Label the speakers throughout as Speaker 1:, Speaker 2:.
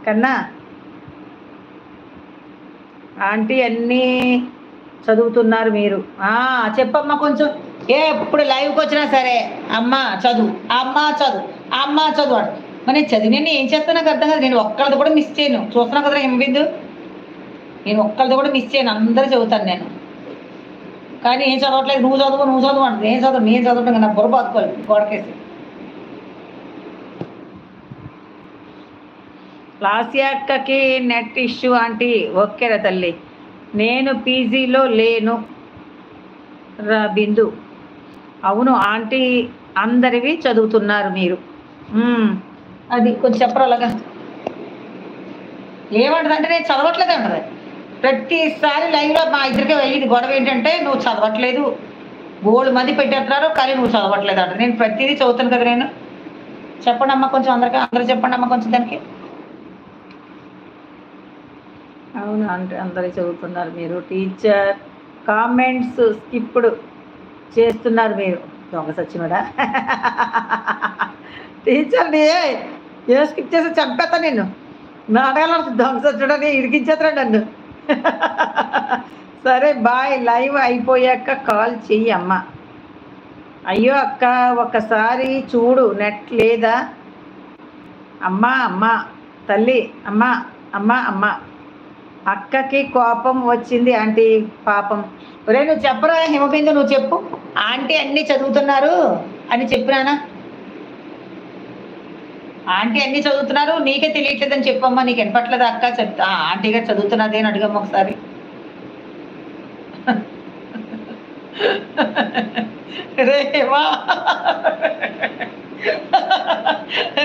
Speaker 1: కన్నా ఆంటీ అన్నీ చదువుతున్నారు మీరు. చెప్పమ్మా కొంచెం. ఎప్పుడు లైవ్కి వచ్చినా సరే అమ్మ చదువు, అమ్మ చదువు, అమ్మ చదువు అంట. మరి నేను చదివి ఏం చేస్తాను నాకు అర్థం కాదు. నేను ఒక్కళ్ళది కూడా మిస్ చేయను. చూస్తున్నావు కదా హిమబిందు, నేను ఒక్కళ్ళది కూడా మిస్ చేయను, అందరూ చదువుతాను నేను. కానీ ఏం చదవట్లేదు, నువ్వు చదువు నువ్వు చదువు అంటుంది. ఏం చదువు, నేను చదవటం నా బుర్ర బాదుకోవాలి గోడకేసి. లాస్యాక్కకి నెట్ ఇష్యూ ఆంటీ. ఓకేరా తల్లి, నేను పీజీలో లేను రా బిందు. అవును ఆంటీ, అందరివి చదువుతున్నారు మీరు. అది కొంచెం చెప్పరు అలాగా. ఏమంటది అంటే నేను చదవట్లేదు అంటది ప్రతిసారి లైవ్లో. మా ఇద్దరికి వెళ్ళేది గొడవ ఏంటంటే నువ్వు చదవట్లేదు, బోల్డ్ మంది పెట్టేస్తున్నారు కానీ నువ్వు చదవట్లేదు అంట. నేను ప్రతిదీ చదువుతాను కదా నేను. చెప్పండి అమ్మ కొంచెం, అందరూ చెప్పండి అమ్మ కొంచెం దానికి. అవును అంటే అందరూ చదువుతున్నారు మీరు. టీచర్ కామెంట్స్ స్కిప్డ్ చేస్తున్నారు మీరు. దొంగ సచ్చినోడా. టీచర్ని ఏ స్కిప్ చేసి చంపేస్తా నేను. నాటకాలు దొంగ సచ్చినోడని ఇరికించేస్తాడు నన్ను. సరే బాయ్, లైవ్ అయిపోయాక కాల్ చెయ్యి అమ్మ. అయ్యో అక్క ఒకసారి చూడు, నెట్ లేదా అమ్మా. అమ్మ తల్లి, అమ్మ అమ్మ అమ్మ. అక్కకి కోపం వచ్చింది ఆంటీ పాపం. ఒరే నువ్వు చెప్పరా హిమబిందు, నువ్వు చెప్పు. ఆంటీ అన్నీ చదువుతున్నారు అని చెప్పినానా? ఆంటీ అన్నీ చదువుతున్నారు, నీకే తెలియట్లేదని చెప్పమ్మా. నీకు వినపట్లేదా అక్క? చెప్తా ఆంటీ గారు చదువుతున్నది అని అడుగమ్మ ఒకసారి. రే హేమా,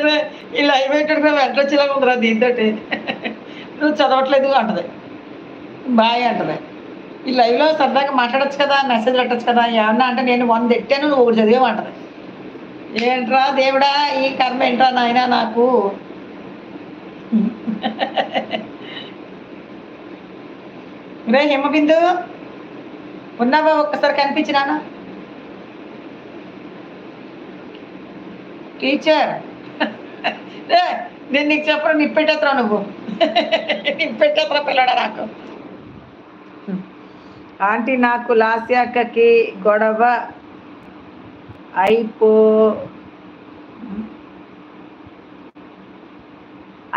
Speaker 1: రే ఈ లైవ్ ఏంటంటే వెంటొచ్చేలాగా ఉందిరా దీంతో. నువ్వు చదవట్లేదు అంటది, బాయ్ అంటది. ఈ లైవ్లో సరదాగా మాట్లాడచ్చు కదా, మెసేజ్ పెట్టచ్చు కదా. ఏమన్నా అంటే నేను 100 ఎట్టాను, నువ్వు ఒకటి చదివేమంటది. ఏంట్రా దేవుడా, ఈ కర్మ ఏంట్రా నాయనా నాకు. రే హిమబిందు ఉన్నావా? ఒక్కసారి కనిపించినాను. టీచర్ నేను నీకు చెప్పను, నిప్పెట్టేస్తావు నువ్వు. నిప్పెట్టేస్తా పిల్లడా నాకు. ఆంటీ నాకు లాస్యాక్కకి గొడవ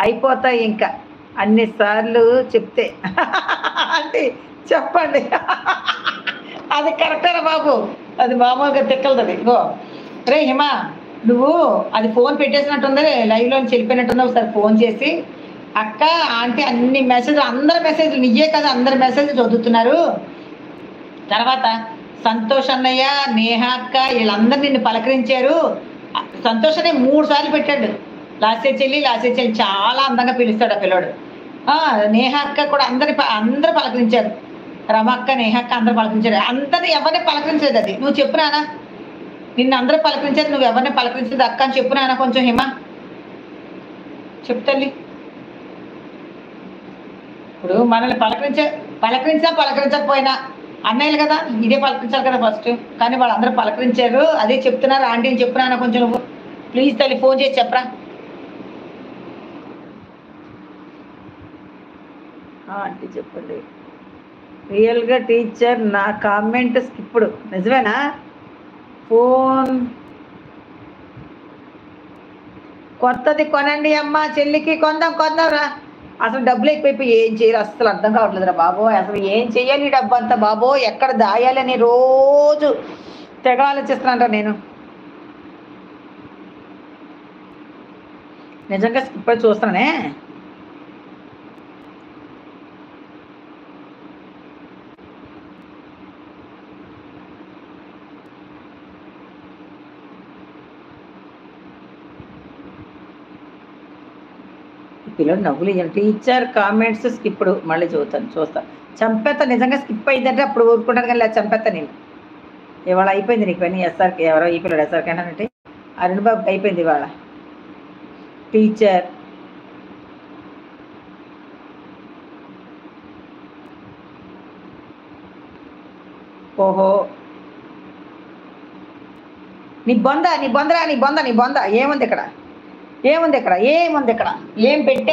Speaker 1: అయిపోతాయి ఇంకా అన్నిసార్లు చెప్తే. ఆంటీ చెప్పండి. అది కరెక్టేనా బాబు? అది మామూలుగా తిక్కలది. గో రే హిమా, నువ్వు అది ఫోన్ పెట్టేసినట్టుంది, లైవ్లో వెళ్ళిపోయినట్టుంది. ఒకసారి ఫోన్ చేసి అక్క ఆంటీ అన్ని మెసేజ్లు, అందరి మెసేజ్లు నీయే కదా, అందరి మెసేజ్లు చదువుతున్నారు. తర్వాత సంతోష్ అన్నయ్య, నేహ అక్క వీళ్ళందరూ నిన్ను పలకరించారు. సంతోష్ అన్నయ్య 3 సార్లు పెట్టాడు. లాస్య చెల్లి చాలా అందంగా పిలుస్తాడు ఆ పిల్లోడు. నేహ అక్క కూడా అందరూ పలకరించారు. రమక్క, నేహ అక్క అందరూ పలకరించారు. అందరినీ ఎవరిని పలకరించలేదు. అది నువ్వు చెప్పు నాన్న, నిన్ను అందరూ పలకరించారు, నువ్వు ఎవరిని పలకరించలేదు అక్క అని చెప్పు నాన్న కొంచెం. హిమ చెప్పు తల్లి. ఇప్పుడు మనల్ని పలకరించకపోయినా అన్నయ్యలు కదా, ఇదే పలకరించాలి కదా ఫస్ట్. కానీ వాళ్ళందరూ పలకరించారు, అదే చెప్తున్నారు. ఆంటీ అని చెప్పు నాన్న కొంచెం నువ్వు ప్లీజ్ తల్లి, ఫోన్ చేసి చెప్పరా. ఆంటీ చెప్పండి. రియల్గా టీచర్ నా కామెంట్ స్కిప్పుడు నిజమేనా? ఫోన్ కొత్తది కొనండి అమ్మ, చెల్లికి కొందాం రా. అసలు డబ్బులు ఎక్కువైపోయి ఏం చేయాలి అసలు అర్థం కావట్లేదురా బాబో. అసలు ఏం చెయ్యాలి డబ్బు అంతా బాబో, ఎక్కడ దాయాలని రోజు తెగ ఆలోచిస్తున్నానరా నేను. నిజంగా ఇప్పుడు చూస్తున్నానే. పిల్లలు నవ్వులు ఇవ్వాలి. టీచర్ కామెంట్స్ స్కిప్పుడు మళ్ళీ చూస్తా చంపేత. నిజంగా స్కిప్ అయిందంటే అప్పుడు ఊరుకుంటాను, కానీ లేదా చంపేత నేను. ఇవాళ అయిపోయింది నీకు పని. ఎస్ఆర్కి ఎవరో ఈ పిల్లడు ఎస్ఆర్కి అంటే అరుణ్ బాబుకి అయిపోయింది ఇవాళ. టీచర్ ఓహో, నీ బొంద ఏముంది ఇక్కడ? ఏముంది ఇక్కడ ఏం పెట్టే